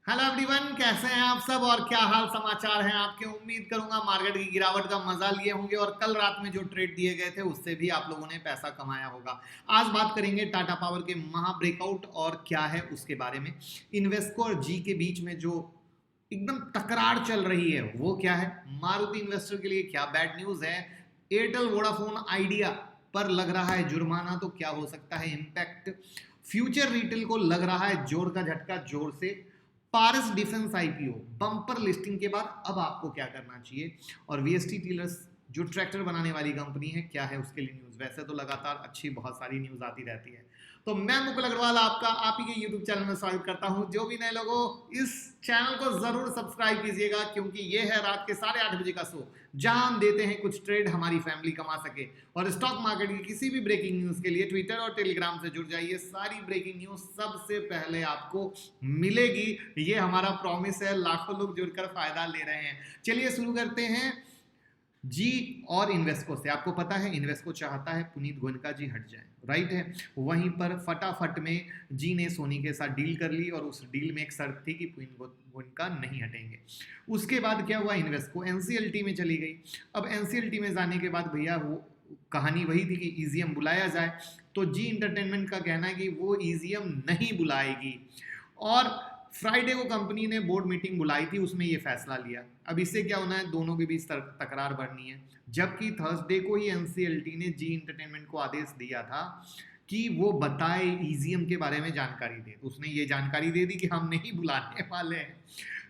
Hello everyone, कैसे हैं आप सब और क्या हाल समाचार हैं आपके। उम्मीद करूंगा मार्केट की गिरावट का मजा लिए होंगे और कल रात में जो ट्रेड दिए गए थे उससे भी आप लोगों ने पैसा कमाया होगा। आज बात करेंगे टाटा पावर के महा ब्रेकआउट और क्या है उसके बारे में। इन्वेस्को और जी के बीच में जो एकदम तकरार चल रही है वो क्या है, मारुति इन्वेस्टर के लिए क्या बैड न्यूज है, एयरटेल वोडाफोन आइडिया पर लग रहा है जुर्माना तो क्या हो सकता है इम्पैक्ट, फ्यूचर रिटेल को लग रहा है जोर का झटका जोर से, पारस डिफेंस आईपीओ बम्पर लिस्टिंग के बाद अब आपको क्या करना चाहिए, और वीएसटी डीलर्स जो ट्रैक्टर बनाने वाली कंपनी है क्या है उसके लिए न्यूज। वैसे तो लगातार अच्छी बहुत सारी न्यूज आती रहती है। तो मैं मुकुल अग्रवाल आपका आप ही के यूट्यूब चैनल में स्वागत करता हूं। जो भी नए लोगों इस चैनल को जरूर सब्सक्राइब कीजिएगा क्योंकि ये है रात के 8:30 बजे का शो जहां हम देते हैं कुछ ट्रेड हमारी फैमिली कमा सके। और स्टॉक मार्केट की किसी भी ब्रेकिंग न्यूज के लिए ट्विटर और टेलीग्राम से जुड़ जाइए, सारी ब्रेकिंग न्यूज सबसे पहले आपको मिलेगी। ये हमारा प्रॉमिस है, लाखों लोग जुड़कर फायदा ले रहे हैं। चलिए शुरू करते हैं जी और इन्वेस्को से। आपको पता है इन्वेस्को चाहता है पुनीत गोयनका जी हट जाए, राइट है। वहीं पर फटाफट में जी ने सोनी के साथ डील कर ली और उस डील में एक शर्त थी कि पुनीत गोयनका नहीं हटेंगे। उसके बाद क्या हुआ, इन्वेस्को एनसीएलटी में चली गई। अब एनसीएलटी में जाने के बाद भैया वो कहानी वही थी कि ईजीएम बुलाया जाए, तो जी इंटरटेनमेंट का कहना है कि वो ईजीएम नहीं बुलाएगी। और फ्राइडे को कंपनी ने बोर्ड मीटिंग बुलाई थी, उसमें ये फैसला लिया। अब इससे क्या होना है, दोनों के बीच तकरार बढ़नी है। जबकि थर्सडे को ही एनसीएलटी ने जी इंटरटेनमेंट को आदेश दिया था कि वो बताए ईजीएम के बारे में जानकारी दे, तो उसने ये जानकारी दे दी कि हम नहीं बुलाने वाले हैं।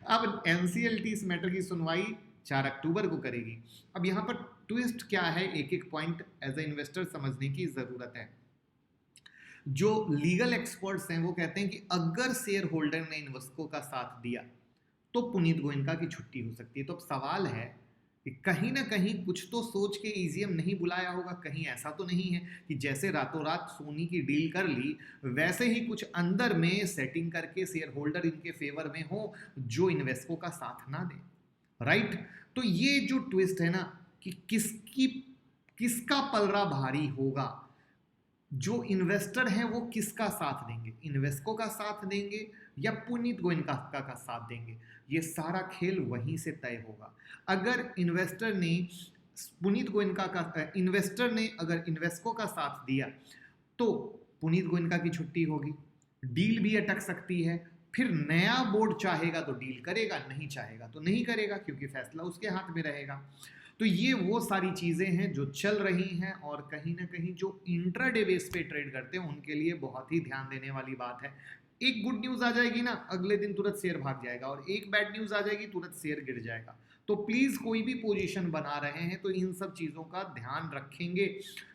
अब एनसीएलटी इस मैटर की सुनवाई 4 अक्टूबर को करेगी। अब यहाँ पर ट्विस्ट क्या है, एक एक पॉइंट एज ए इन्वेस्टर समझने की जरूरत है। जो लीगल एक्सपर्ट्स हैं वो कहते हैं कि अगर शेयर होल्डर ने इन्वेस्को का साथ दिया तो पुनीत गोयनका की छुट्टी हो सकती है। तो अब सवाल है कि कहीं ना कहीं कुछ तो सोच के ईजीएम नहीं बुलाया होगा। कहीं ऐसा तो नहीं है कि जैसे रातों रात सोनी की डील कर ली वैसे ही कुछ अंदर में सेटिंग करके शेयर होल्डर इनके फेवर में हो जो इन्वेस्को का साथ ना दे, राइट। तो ये जो ट्विस्ट है ना कि किसका पलड़ा भारी होगा, जो इन्वेस्टर हैं वो किसका साथ देंगे, इन्वेस्को का साथ देंगे या पुनीत गोयनका का साथ देंगे, ये सारा खेल वहीं से तय होगा। अगर इन्वेस्टर ने पुनीत गोयनका का इन्वेस्टर ने अगर इन्वेस्को का साथ दिया तो पुनीत गोयनका की छुट्टी होगी, डील भी अटक सकती है। फिर नया बोर्ड चाहेगा तो डील करेगा, नहीं चाहेगा तो नहीं करेगा क्योंकि फैसला उसके हाथ में रहेगा। तो ये वो सारी चीज़ें हैं जो चल रही हैं और कहीं ना कहीं जो इंट्राडे बेस पे ट्रेड करते हैं उनके लिए बहुत ही ध्यान देने वाली बात है। एक गुड न्यूज़ आ जाएगी ना, अगले दिन तुरंत शेयर भाग जाएगा, और एक बैड न्यूज़ आ जाएगी तुरंत शेयर गिर जाएगा। तो प्लीज़ कोई भी पोजीशन बना रहे हैं तो इन सब चीज़ों का ध्यान रखेंगे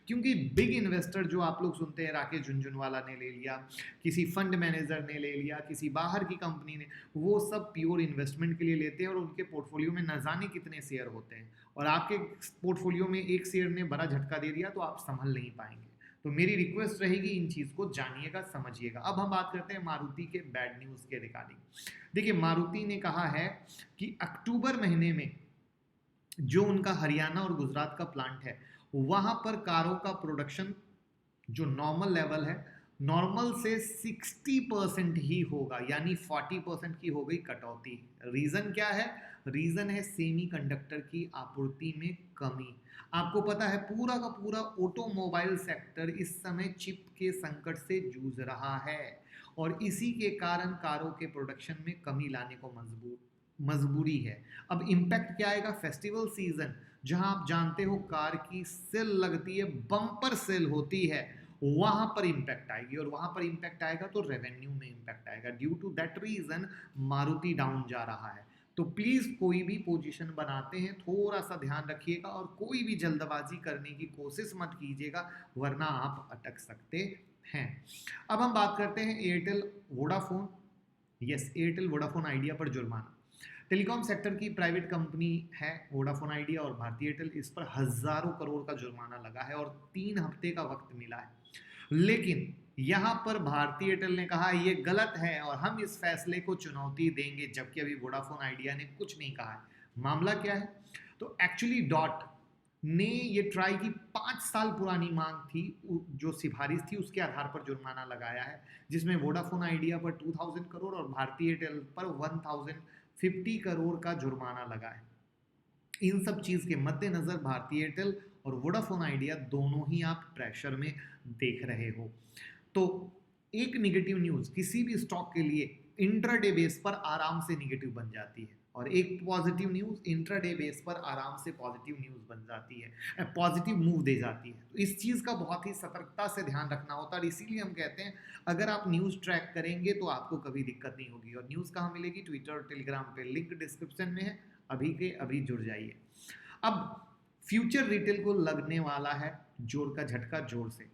क्योंकि बिग इन्वेस्टर जो आप लोग सुनते हैं, राकेश झुनझुनवाला ने ले लिया, किसी फंड मैनेजर ने ले लिया, किसी बाहर की कंपनी ने, वो सब प्योर इन्वेस्टमेंट के लिए लेते हैं और उनके पोर्टफोलियो में न जाने कितने शेयर होते हैं, और आपके पोर्टफोलियो में एक शेयर ने बड़ा झटका दे दिया तो आप संभल नहीं पाएंगे। तो मेरी रिक्वेस्ट रहेगी इन चीज़ को जानिएगा, समझिएगा। अब हम बात करते हैं मारुति के बैड न्यूज़ के रिगार्डिंग। देखिए मारुति ने कहा है कि अक्टूबर महीने में जो उनका हरियाणा और गुजरात का प्लांट है वहां पर कारों का प्रोडक्शन जो नॉर्मल लेवल है, नॉर्मल से 60% ही होगा, यानी 40% की हो गई कटौती। रीजन क्या है, रीजन है सेमीकंडक्टर की आपूर्ति में कमी। आपको पता है पूरा का पूरा ऑटोमोबाइल सेक्टर इस समय चिप के संकट से जूझ रहा है और इसी के कारण कारों के प्रोडक्शन में कमी लाने को मजबूरी है। अब इम्पैक्ट क्या आएगा, फेस्टिवल सीजन जहां आप जानते हो कार की सेल लगती है, बम्पर सेल होती है, वहां पर इंपैक्ट आएगी और वहां पर इंपैक्ट आएगा तो रेवेन्यू में इंपैक्ट आएगा। Due to that reason Maruti down जा रहा है। तो प्लीज कोई भी पोजीशन बनाते हैं थोड़ा सा ध्यान रखिएगा और कोई भी जल्दबाजी करने की कोशिश मत कीजिएगा वरना आप अटक सकते हैं। अब हम बात करते हैं Airtel Vodafone. Yes, Airtel Vodafone idea पर जुर्माना। टेलीकॉम सेक्टर की प्राइवेट कंपनी है वोडाफोन आइडिया और भारतीय एयरटेल, इस पर हजारों करोड़ का जुर्माना लगा है और 3 हफ्ते का वक्त मिला है। लेकिन यहां पर भारतीय एयरटेल ने कहा यह गलत है और हम इस फैसले को चुनौती देंगे, जबकि अभी वोडाफोन आइडिया ने कुछ नहीं कहा है। मामला क्या है, तो एक्चुअली ने ये ट्राई की, 5 साल पुरानी मांग थी जो सिफारिश थी उसके आधार पर जुर्माना लगाया है, जिसमें वोडाफोन आइडिया पर 2000 करोड़ और भारतीय एयरटेल पर 1050 करोड़ का जुर्माना लगा है। इन सब चीज के मद्देनजर भारतीय एयरटेल और वोडाफोन आइडिया दोनों ही आप प्रेशर में देख रहे हो। तो एक नेगेटिव न्यूज किसी भी स्टॉक के लिए इंट्राडे बेस पर आराम से नेगेटिव बन जाती है, और एक पॉजिटिव न्यूज इंट्राडे बेस पर आराम से पॉजिटिव न्यूज बन जाती है, पॉजिटिव मूव दे जाती है। तो इस चीज का बहुत ही सतर्कता से ध्यान रखना होता है, और इसीलिए हम कहते हैं अगर आप न्यूज ट्रैक करेंगे तो आपको कभी दिक्कत नहीं होगी। और न्यूज कहाँ मिलेगी? ट्विटर और टेलीग्राम पे, लिंक डिस्क्रिप्शन में है, अभी के अभी जुड़ जाइए। अब फ्यूचर रिटेल को लगने वाला है जोर का झटका, जोर से।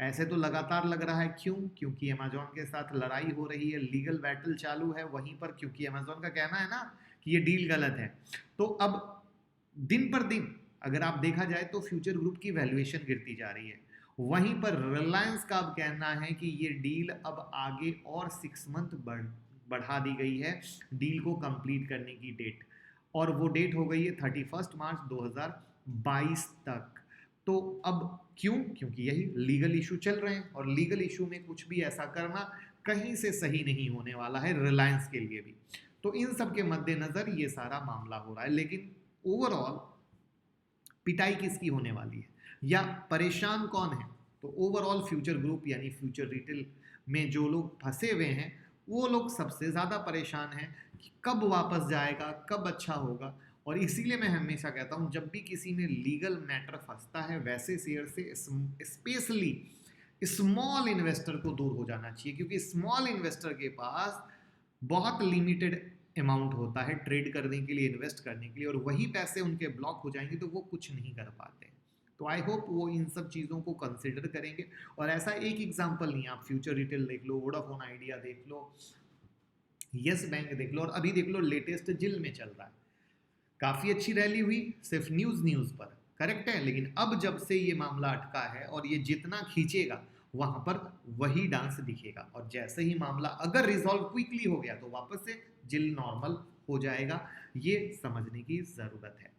ऐसे तो लगातार लग रहा है, क्यों? क्योंकि अमेजोन के साथ लड़ाई हो रही है, लीगल बैटल चालू है वहीं पर, क्योंकि अमेजोन का कहना है ना कि ये डील गलत है। तो अब दिन पर दिन अगर आप देखा जाए तो फ्यूचर ग्रुप की वैल्यूएशन गिरती जा रही है। वहीं पर रिलायंस का अब कहना है कि ये डील अब आगे और 6 मंथ बढ़ा दी गई है, डील को कंप्लीट करने की डेट, और वो डेट हो गई है 31 मार्च 2022 तक। तो अब क्यों? क्योंकि यही लीगल इशू चल रहे हैं, और लीगल इशू में कुछ भी ऐसा करना कहीं से सही नहीं होने वाला है रिलायंस के लिए भी। तो इन सब के मद्देनजर ये सारा मामला हो रहा है। लेकिन ओवरऑल पिटाई किसकी होने वाली है या परेशान कौन है? तो ओवरऑल फ्यूचर ग्रुप यानी फ्यूचर रिटेल में जो लोग फंसे हुए हैं वो लोग सबसे ज़्यादा परेशान हैं कि कब वापस जाएगा, कब अच्छा होगा। और इसीलिए मैं हमेशा कहता हूँ जब भी किसी में लीगल मैटर फंसता है वैसे शेयर से स्पेशली स्मॉल इन्वेस्टर को दूर हो जाना चाहिए, क्योंकि स्मॉल इन्वेस्टर के पास बहुत लिमिटेड अमाउंट होता है ट्रेड करने के लिए, इन्वेस्ट करने के लिए, और वही पैसे उनके ब्लॉक हो जाएंगे तो वो कुछ नहीं कर पाते। तो आई होप वो इन सब चीज़ों को कंसिडर करेंगे। और ऐसा एक एग्जांपल नहीं, आप फ्यूचर रिटेल देख लो, वोडाफोन आइडिया देख लो, यस बैंक देख लो, और अभी देख लो लेटेस्ट जिल में चल रहा है। काफ़ी अच्छी रैली हुई सिर्फ न्यूज़ पर, करेक्ट है, लेकिन अब जब से ये मामला अटका है और ये जितना खींचेगा वहां पर वही डांस दिखेगा, और जैसे ही मामला अगर रिजॉल्व क्विकली हो गया तो वापस से जिल नॉर्मल हो जाएगा। ये समझने की जरूरत है।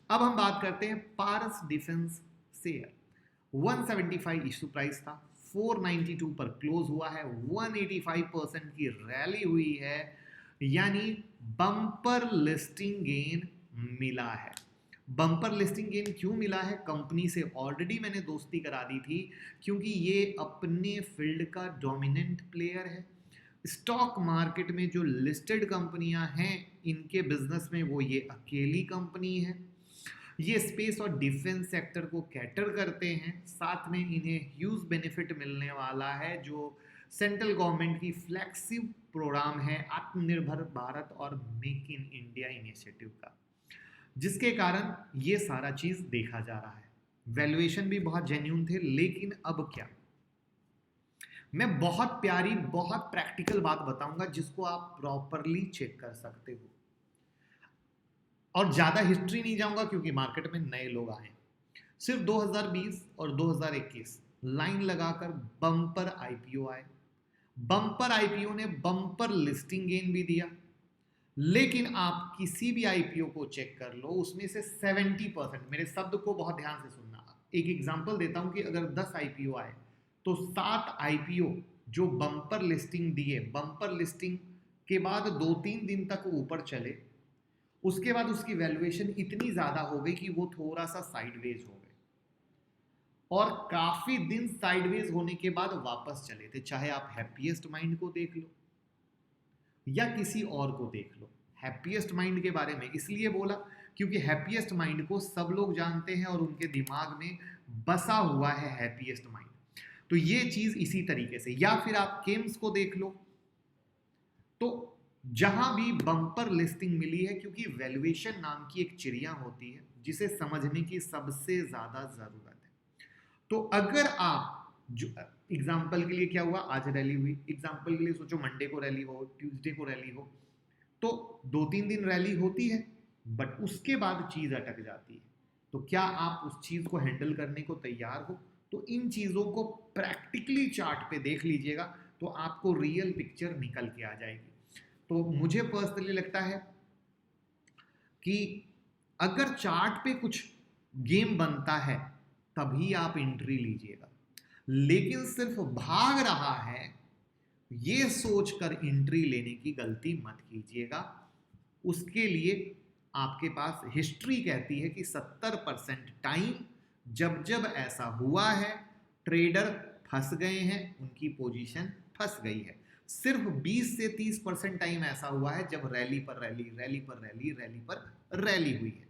अब हम बात करते हैं पारस डिफेंस शेयर। 175 इशू प्राइस था, 492 पर क्लोज हुआ है, 185% की रैली हुई है, यानी बम्पर लिस्टिंग गेन मिला है। बम्पर लिस्टिंग गेन क्यों मिला है? कंपनी से ऑलरेडी मैंने दोस्ती करा दी थी, क्योंकि ये अपने फील्ड का डोमिनेंट प्लेयर है। स्टॉक मार्केट में जो लिस्टेड कंपनियां हैं इनके बिजनेस में वो ये अकेली कंपनी है। ये स्पेस और डिफेंस सेक्टर को कैटर करते हैं, साथ में इन्हें ह्यूज बेनिफिट मिलने वाला है जो सेंट्रल गवर्नमेंट की फ्लैगशिप प्रोग्राम है आत्मनिर्भर भारत और मेक इन इंडिया इनिशिएटिव का, जिसके कारण ये सारा चीज देखा जा रहा है। वैल्यूएशन भी बहुत जेन्युइन थे, लेकिन अब क्या? मैं बहुत प्यारी, बहुत प्रैक्टिकल बात बताऊंगा जिसको आप प्रॉपरली चेक कर सकते हो, और ज्यादा हिस्ट्री नहीं जाऊंगा क्योंकि मार्केट में नए लोग आए। सिर्फ 2020 और 2021 लाइन लगाकर बम्पर आईपीओ आए। बम्पर आईपीओ ने बम्पर लिस्टिंग गेन भी दिया, लेकिन आप किसी भी आईपीओ को चेक कर लो, उसमें से 70%, मेरे शब्द को बहुत ध्यान से सुनना, एक एग्जांपल देता हूं कि अगर 10 आईपीओ आए तो 7 आईपीओ जो बम्पर लिस्टिंग दिए, बम्पर लिस्टिंग के बाद 2-3 दिन तक ऊपर चले, उसके बाद उसकी वैल्यूएशन इतनी ज्यादा हो गई कि वो थोड़ा सा साइडवेज हो गए, और काफी दिन साइडवेज होने के बाद वापस चले थे। चाहे आप हैप्पीएस्ट माइंड को देख लो या किसी और को देख लो। हैप्पीएस्ट माइंड के बारे में इसलिए बोला क्योंकि हैप्पीएस्ट माइंड को सब लोग जानते हैं और उनके दिमाग में बसा हुआ है हैप्पीएस्ट माइंड। तो ये चीज इसी तरीके से, या फिर आप केम्स को देख लो, तो जहां भी बम्पर लिस्टिंग मिली है, क्योंकि वैल्यूएशन नाम की एक चिड़िया होती है जिसे समझने की सबसे ज्यादा जरूरत है। तो अगर आप जो एग्जाम्पल के लिए क्या हुआ, आज रैली हुई, एग्जाम्पल के लिए सोचो मंडे को रैली हो, ट्यूसडे को रैली हो, तो 2-3 दिन रैली होती है, बट उसके बाद चीज अटक जाती है। तो क्या आप उस चीज को हैंडल करने को तैयार हो? तो इन चीजों को प्रैक्टिकली चार्ट पे देख लीजिएगा तो आपको रियल पिक्चर निकल के आ जाएगी। तो मुझे पर्सनली लगता है कि अगर चार्ट पे कुछ गेम बनता है तभी आप एंट्री लीजिएगा, लेकिन सिर्फ भाग रहा है ये सोचकर एंट्री लेने की गलती मत कीजिएगा। उसके लिए आपके पास हिस्ट्री कहती है कि 70% टाइम जब जब ऐसा हुआ है ट्रेडर फंस गए हैं, उनकी पोजीशन फंस गई है। सिर्फ 20 से 30% टाइम ऐसा हुआ है जब रैली पर रैली, रैली पर रैली, रैली पर रैली हुई है।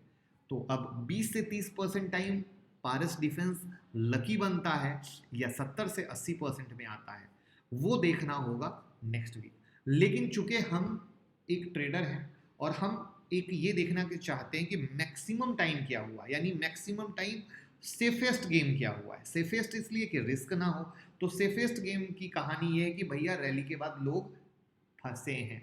तो अब 20 से 30% टाइम पारस डिफेंस लकी बनता है या 70 से 80% में आता है, वो देखना होगा नेक्स्ट वीक। लेकिन चूंकि हम एक ट्रेडर हैं और हम एक ये देखना कि चाहते हैं कि मैक्सिमम टाइम क्या हुआ, यानी मैक्सिमम टाइम सेफेस्ट गेम क्या हुआ है। सेफेस्ट इसलिए कि रिस्क ना हो। तो सेफेस्ट गेम की कहानी ये है कि भैया रैली के बाद लोग फंसे हैं,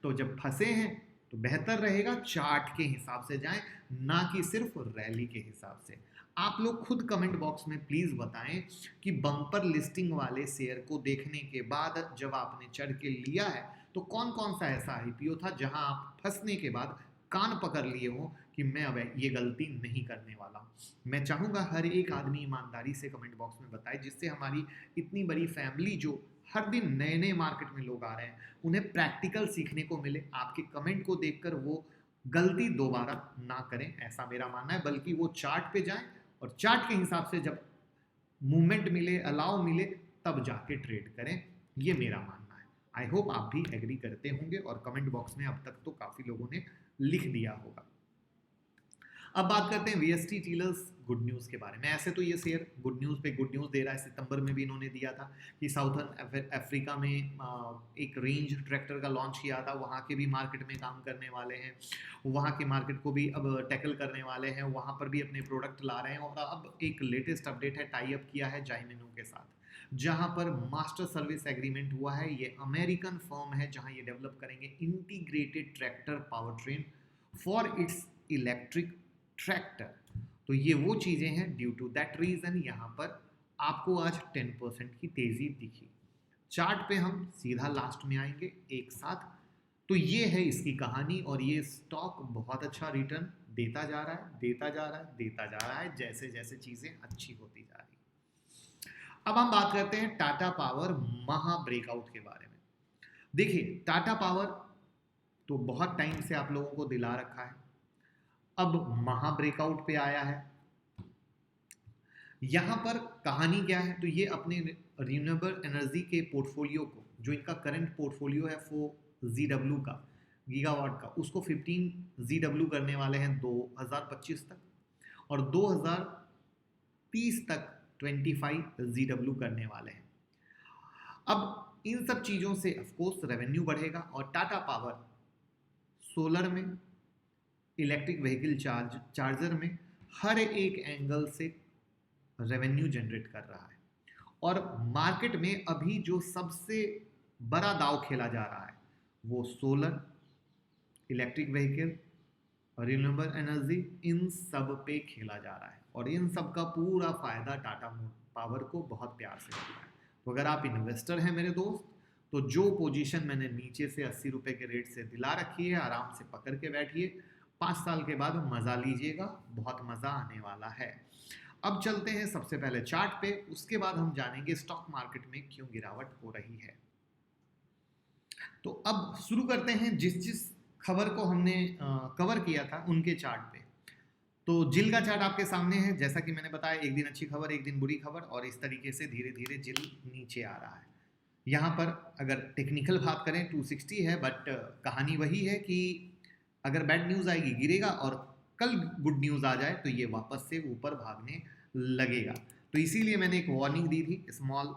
तो जब फंसे हैं तो बेहतर रहेगा चार्ट के हिसाब से जाएं, ना कि सिर्फ रैली के हिसाब से। आप लोग खुद कमेंट बॉक्स में प्लीज बताएं कि बम्पर लिस्टिंग वाले शेयर को देखने के बाद जब आपने चढ़ के लिया है तो कौन कौन सा ऐसा आईपीओ था जहां आप फंसने के बाद कान पकड़ लिए हो कि मैं अब ये गलती नहीं करने वाला। मैं चाहूंगा हर एक आदमी ईमानदारी से कमेंट बॉक्स में बताए, जिससे हमारी इतनी बड़ी फैमिली जो हर दिन नए नए मार्केट में लोग आ रहे हैं उन्हें प्रैक्टिकल सीखने को मिले। आपके कमेंट को देखकर वो गलती दोबारा ना करें, ऐसा मेरा मानना है। बल्कि वो चार्ट पे जाएं और चार्ट के हिसाब से जब मूवमेंट मिले, अलाउ मिले, तब जाके ट्रेड करें, ये मेरा मानना है। आई होप आप भी एग्री करते होंगे और कमेंट बॉक्स में अब तक तो काफ़ी लोगों ने लिख दिया होगा। अब बात करते हैं वीएसटी टीलर्स गुड न्यूज़ के बारे में। ऐसे तो ये शेयर गुड न्यूज़ पे गुड न्यूज़ दे रहा है। सितंबर में भी इन्होंने दिया था कि साउथर्न अफ्रीका में एक रेंज ट्रैक्टर का लॉन्च किया था, वहाँ के भी मार्केट में काम करने वाले हैं, वहाँ के मार्केट को भी अब टैकल करने वाले हैं, वहाँ पर भी अपने प्रोडक्ट ला रहे हैं। और अब एक लेटेस्ट अपडेट है, टाई अप किया है जाइमिनो के साथ, जहाँ पर मास्टर सर्विस एग्रीमेंट हुआ है। ये अमेरिकन फर्म है जहाँ ये डेवलप करेंगे integrated tractor power train for its electric tractor. तो ये वो चीज़ें हैं, ड्यू टू दैट रीज़न यहाँ पर आपको आज 10% की तेज़ी दिखी। चार्ट पे हम सीधा लास्ट में आएंगे एक साथ। तो ये है इसकी कहानी, और ये स्टॉक बहुत अच्छा रिटर्न देता जा रहा है, देता जा रहा है, देता जा रहा है, जैसे जैसे चीज़ें अच्छी होती जा रही है। अब हम बात करते हैं टाटा पावर महा ब्रेकआउट के बारे में। देखिए, टाटा पावर तो बहुत टाइम से आप लोगों को दिला रखा है, अब महा ब्रेकआउट पे आया है। यहां पर कहानी क्या है, तो ये अपने रिन्यूएबल एनर्जी के पोर्टफोलियो को, जो इनका करंट पोर्टफोलियो है वो GW का, गीगावाट का, उसको 15 GW करने वाले हैं 2025 तक, और 2030 तक 25 GW करने वाले हैं। अब इन सब चीज़ों से ऑफकोर्स रेवेन्यू बढ़ेगा, और टाटा पावर सोलर में, इलेक्ट्रिक व्हीकल चार्जर में हर एक एंगल से रेवेन्यू जनरेट कर रहा है। और मार्केट में अभी जो सबसे बड़ा दाव खेला जा रहा है वो solar, electric vehicle, renewable energy, इन सब पे खेला जा रहा है, और इन सब का पूरा फायदा टाटा पावर को बहुत प्यार से मिल रहा है। तो अगर आप इन्वेस्टर हैं मेरे दोस्त, तो जो पोजीशन मैंने नीचे से 80 रुपए के रेट से दिला रखी है, आराम से पकड़ के बैठिए, 5 साल के बाद मज़ा लीजिएगा, बहुत मज़ा आने वाला है। अब चलते हैं सबसे पहले चार्ट पे, उसके बाद हम जानेंगे स्टॉक मार्केट में क्यों गिरावट हो रही है। तो अब शुरू करते हैं जिस खबर को हमने कवर किया था उनके चार्ट पे। तो जिल का चार्ट आपके सामने है। जैसा कि मैंने बताया, एक दिन अच्छी खबर, एक दिन बुरी खबर, और इस तरीके से धीरे धीरे जिल नीचे आ रहा है। यहाँ पर अगर टेक्निकल बात करें 260 है, बट कहानी वही है कि अगर बैड न्यूज़ आएगी गिरेगा, और कल गुड न्यूज़ आ जाए तो ये वापस से ऊपर भागने लगेगा। तो इसीलिए मैंने एक वार्निंग दी थी स्मॉल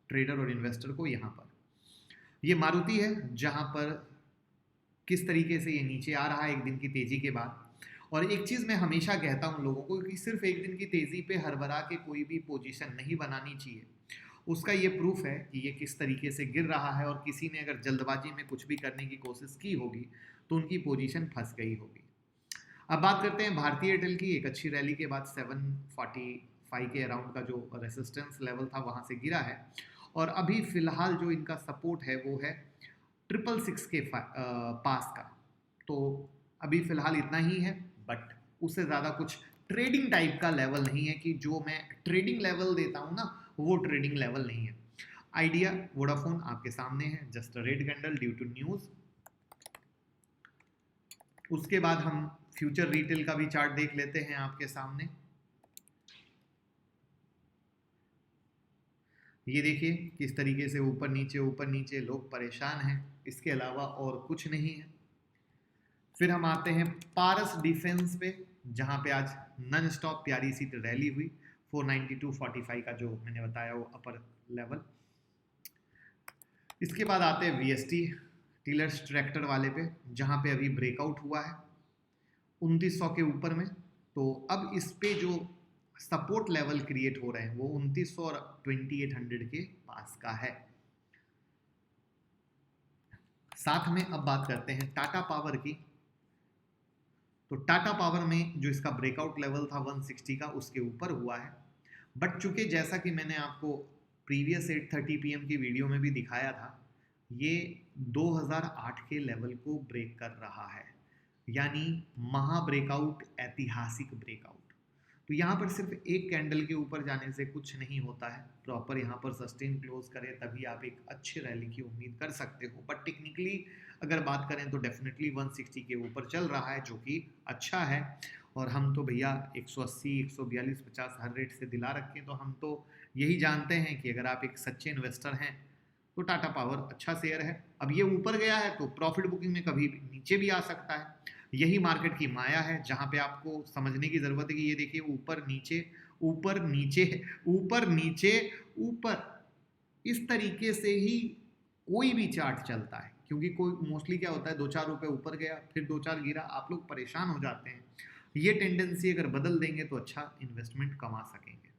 ट्रेडर और इन्वेस्टर को। यहाँ पर ये मारुति है, जहाँ पर किस तरीके से ये नीचे आ रहा है एक दिन की तेज़ी के बाद। और एक चीज़ मैं हमेशा कहता हूँ लोगों को कि सिर्फ एक दिन की तेज़ी पे हड़बड़ा के कोई भी पोजीशन नहीं बनानी चाहिए। उसका ये प्रूफ है कि ये किस तरीके से गिर रहा है, और किसी ने अगर जल्दबाजी में कुछ भी करने की कोशिश की होगी तो उनकी पोजीशन फंस गई होगी। अब बात करते हैं भारतीय एयरटेल की। एक अच्छी रैली के बाद 745 के अराउंड का जो रेसिस्टेंस लेवल था वहाँ से गिरा है, और अभी फिलहाल जो इनका सपोर्ट है वो है 666 के पास का। तो अभी फिलहाल इतना ही है, बट उससे ज़्यादा कुछ ट्रेडिंग टाइप का लेवल नहीं है कि जो मैं ट्रेडिंग लेवल देता हूं ना, वो ट्रेडिंग लेवल नहीं है। आइडिया वोडाफोन आपके सामने है, just red candle due to news. उसके बाद हम फ्यूचर रिटेल का भी चार्ट देख लेते हैं आपके सामने। ये देखिए किस तरीके से ऊपर नीचे लोग परेशान हैं, इसके अलावा और कुछ नहीं है। फिर हम आते हैं पारस डिफेंस पे, जहां पे आज नॉन स्टॉप प्यारी सी रैली हुई 492.45 का जो मैंने बताया वो अपर लेवल। इसके बाद आते हैं वीएसटी टीलर्स ट्रैक्टर वाले पे, जहां पे अभी ब्रेकआउट हुआ है 2900 के ऊपर में। तो अब इस पे जो सपोर्ट लेवल क्रिएट हो रहे हैं वो 2900 और 2800 के पास का है। साथ में अब बात करते हैं टाटा पावर की। तो टाटा पावर में जो इसका ब्रेकआउट लेवल था 160 का, उसके ऊपर हुआ है। बट चूंकि जैसा कि मैंने आपको प्रीवियस 8:30 PM की वीडियो में भी दिखाया था, ये 2008 के लेवल को ब्रेक कर रहा है, यानी महा ब्रेकआउट, ऐतिहासिक ब्रेकआउट। तो यहाँ पर सिर्फ एक कैंडल के ऊपर जाने से कुछ नहीं होता है, प्रॉपर यहाँ पर सस्टेन क्लोज करें तभी आप एक अच्छे रैली की उम्मीद कर सकते हो। बट टेक्निकली अगर बात करें तो डेफिनेटली 160 के ऊपर चल रहा है, जो कि अच्छा है। और हम तो भैया 180, 142, 50 हर रेट से दिला रखें, तो हम तो यही जानते हैं कि अगर आप एक सच्चे इन्वेस्टर हैं तो टाटा पावर अच्छा शेयर है। अब ये ऊपर गया है तो प्रॉफिट बुकिंग में कभी नीचे भी आ सकता है, यही मार्केट की माया है, जहां पे आपको समझने की जरूरत है कि ये देखिए ऊपर नीचे ऊपर नीचे ऊपर नीचे ऊपर, इस तरीके से ही कोई भी चार्ट चलता है। क्योंकि कोई मोस्टली क्या होता है, 2-4 रुपए ऊपर गया फिर 2-4 गिरा, आप लोग परेशान हो जाते हैं। ये टेंडेंसी अगर बदल देंगे तो अच्छा इन्वेस्टमेंट कमा सकेंगे।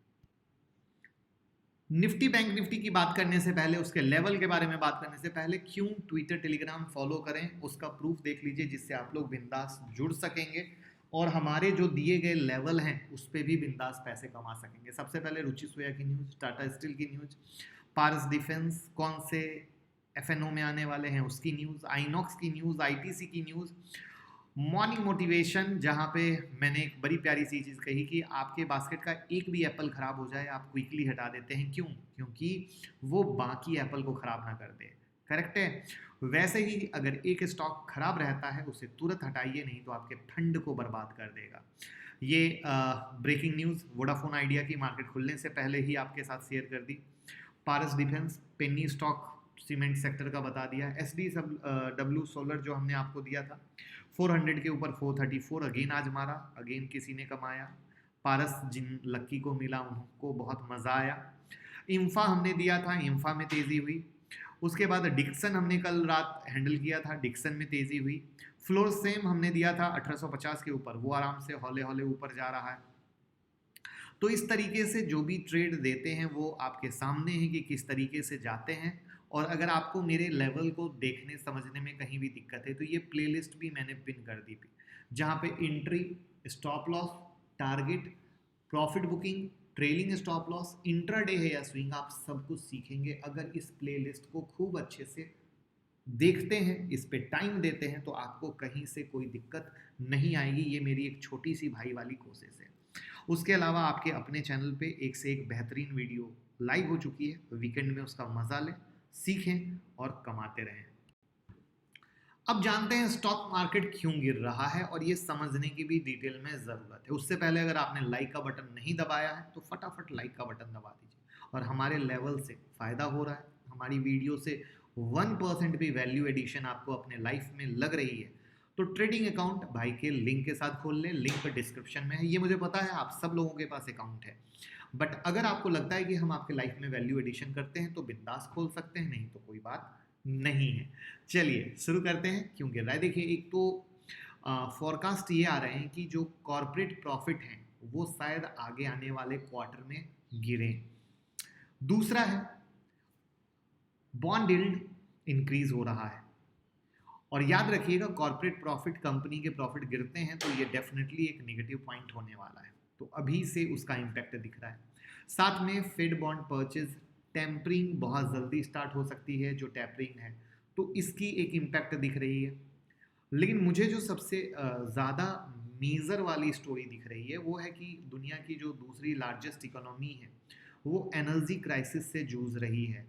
निफ्टी बैंक निफ्टी की बात करने से पहले, उसके लेवल के बारे में बात करने से पहले, क्यों ट्विटर टेलीग्राम फॉलो करें उसका प्रूफ देख लीजिए, जिससे आप लोग बिंदास जुड़ सकेंगे और हमारे जो दिए गए लेवल हैं उस पर भी बिंदास पैसे कमा सकेंगे। सबसे पहले रुचि सोया की न्यूज़, टाटा स्टील की न्यूज़, पारस डिफेंस कौन से एफएनओ में आने वाले हैं उसकी न्यूज़, आइनॉक्स की न्यूज़, आईटीसी की न्यूज़, मॉर्निंग मोटिवेशन, जहाँ पे मैंने एक बड़ी प्यारी सी चीज़ कही कि आपके बास्केट का एक भी एप्पल ख़राब हो जाए आप क्विकली हटा देते हैं। क्यों? क्योंकि वो बाकी एप्पल को ख़राब ना कर दे। करेक्ट है? वैसे ही अगर एक स्टॉक खराब रहता है उसे तुरंत हटाइए, नहीं तो आपके फंड को बर्बाद कर देगा। ये ब्रेकिंग न्यूज़ वोडाफोन आइडिया की मार्केट खुलने से पहले ही आपके साथ शेयर कर दी। Paras defence, penny stock cement sector का बता दिया। SDW सोलर जो हमने आपको दिया था 400 के ऊपर 434 अगेन आज मारा, अगेन किसी ने कमाया। पारस जिन लक्की को मिला उनको बहुत मज़ा आया। इंफा हमने दिया था, इंफा में तेज़ी हुई। उसके बाद डिक्सन हमने कल रात हैंडल किया था, डिक्सन में तेज़ी हुई। फ्लोर सेम हमने दिया था 1850 के ऊपर, वो आराम से हौले हौले ऊपर जा रहा है। तो इस तरीके से जो भी ट्रेड देते हैं वो आपके सामने है कि किस तरीके से जाते हैं। और अगर आपको मेरे लेवल को देखने समझने में कहीं भी दिक्कत है तो ये प्लेलिस्ट भी मैंने पिन कर दी थी, जहाँ पे entry, stop loss, target, profit booking, trailing stop loss, intraday है या स्विंग, आप सब कुछ सीखेंगे अगर इस प्लेलिस्ट को खूब अच्छे से देखते हैं, इस पे टाइम देते हैं, तो आपको कहीं से कोई दिक्कत नहीं आएगी। ये मेरी एक छोटी सी भाई वाली कोशिश है। उसके अलावा आपके अपने चैनल पे एक से एक बेहतरीन वीडियो लाइव हो चुकी है, वीकेंड में उसका मजा लें, सीखें और कमाते रहें। अब जानते हैं स्टॉक मार्केट क्यों गिर रहा है, और ये समझने की भी डिटेल में ज़रूरत है। उससे पहले अगर आपने लाइक का बटन नहीं दबाया है तो फटाफट लाइक का बटन दबा दीजिए। और हमारे लेवल से फ़ायदा हो रहा है, हमारी वीडियो से 1% भी वैल्यू एडिशन आपको अपने लाइफ में लग रही है, तो ट्रेडिंग अकाउंट भाई के लिंक के साथ खोल लें, लिंक डिस्क्रिप्शन में है। ये मुझे पता है आप सब लोगों के पास अकाउंट है, बट अगर आपको लगता है कि हम आपके लाइफ में वैल्यू एडिशन करते हैं तो बिंदास खोल सकते हैं, नहीं तो कोई बात नहीं है। चलिए शुरू करते हैं क्यों गिर रहा है। देखिए, एक तो फॉरकास्ट ये आ रहे हैं कि जो कॉर्पोरेट प्रॉफिट हैं वो शायद आगे आने वाले क्वार्टर में गिरे। दूसरा है बॉन्ड यील्ड इंक्रीज हो रहा है, और याद रखिएगा कॉर्पोरेट प्रॉफिट, कंपनी के प्रॉफिट गिरते हैं तो ये डेफिनेटली एक नेगेटिव पॉइंट होने वाला है, तो अभी से उसका इम्पैक्ट दिख रहा है। साथ में फेड बॉन्ड परचेज टेम्परिंग बहुत जल्दी स्टार्ट हो सकती है, जो टेम्परिंग है तो इसकी एक इम्पैक्ट दिख रही है। लेकिन मुझे जो सबसे ज़्यादा मेजर वाली स्टोरी दिख रही है वो है कि दुनिया की जो दूसरी लार्जेस्ट इकोनॉमी है वो एनर्जी क्राइसिस से जूझ रही है।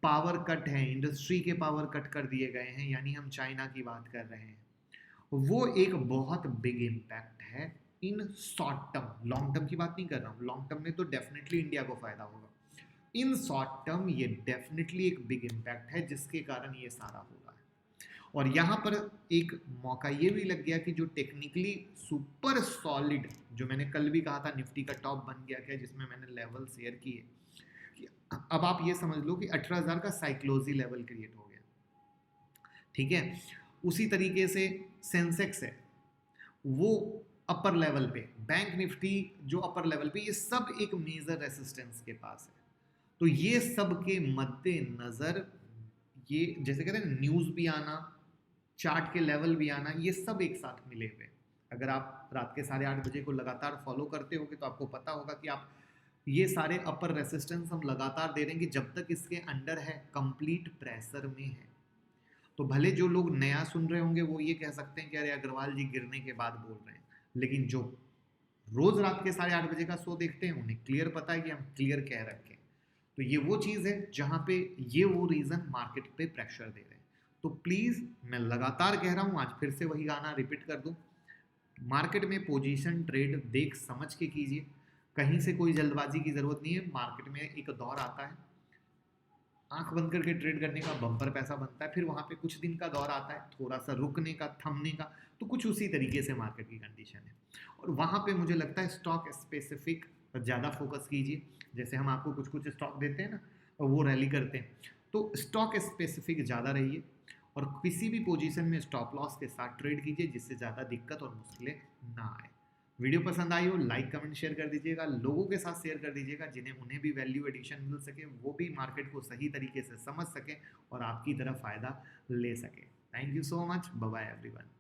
पावर कट है, इंडस्ट्री के पावर कट कर दिए गए हैं, यानी हम चाइना की बात कर रहे हैं। वो एक बहुत बिग इम्पैक्ट है in short term. Long term की बात नहीं कर रहा हूँ, लॉन्ग टर्म में तो डेफिनेटली इंडिया को फायदा होगा। इन शॉर्ट टर्म ये डेफिनेटली एक बिग इम्पैक्ट है जिसके कारण ये सारा हो रहा है। और यहाँ पर एक मौका ये भी लग गया कि जो टेक्निकली सुपर सॉलिड, जो मैंने कल भी कहा था निफ्टी का टॉप बन गया क्या, जिसमें मैंने लेवल शेयर किए कि अब आप ये समझ लो कि 18,000 का साइक्लोजी लेवल क्रिएट हो गया, ठीक है। उसी तरीके से सेंसेक्स है वो अपर लेवल पे, बैंक निफ्टी जो अपर लेवल पे, ये सब एक मेजर रेसिस्टेंस के पास है। तो ये सब के मद्देनजर ये जैसे कहते हैं न्यूज़ भी आना, चार्ट के लेवल भी आना, ये सब एक साथ मिले हुए। अगर आप रात के 8:30 बजे को लगातार फॉलो करते होगे तो आपको पता होगा कि आप ये सारे अपर रेसिस्टेंस हम लगातार दे देंगे जब तक इसके अंडर है, कंप्लीट प्रेशर में है। तो भले जो लोग नया सुन रहे होंगे वो ये कह सकते हैं कि अरे अग्रवाल जी गिरने के बाद बोल रहे हैं, लेकिन जो रोज रात के 8:30 बजे का शो देखते हैं उन्हें क्लियर पता है कि हम क्लियर कह रखे हैं। तो ये वो चीज़ है जहाँ पे ये वो रीज़न मार्केट पे प्रेशर दे रहे हैं। तो प्लीज़ मैं लगातार कह रहा हूँ, आज फिर से वही गाना रिपीट कर दूँ, मार्केट में पोजीशन ट्रेड देख समझ के कीजिए, कहीं से कोई जल्दबाजी की ज़रूरत नहीं है। मार्केट में एक दौर आता है, आंख बंद करके ट्रेड करने का बम्पर पैसा बनता है, फिर वहाँ पे कुछ दिन का दौर आता है थोड़ा सा रुकने का, थमने का, तो कुछ उसी तरीके से मार्केट की कंडीशन है। और वहाँ पे मुझे लगता है स्टॉक स्पेसिफिक ज़्यादा फोकस कीजिए। जैसे हम आपको कुछ कुछ स्टॉक देते हैं ना और वो रैली करते हैं, तो स्टॉक स्पेसिफिक ज़्यादा रहिए और किसी भी पोजीशन में स्टॉप लॉस के साथ ट्रेड कीजिए जिससे ज़्यादा दिक्कत और मुश्किलें ना आए। वीडियो पसंद आई हो लाइक कमेंट शेयर कर दीजिएगा, लोगों के साथ शेयर कर दीजिएगा जिन्हें उन्हें भी वैल्यू एडिशन मिल सके, वो भी मार्केट को सही तरीके से समझ सकें और आपकी तरफ फ़ायदा ले सके। Thank you so much, bye bye everyone.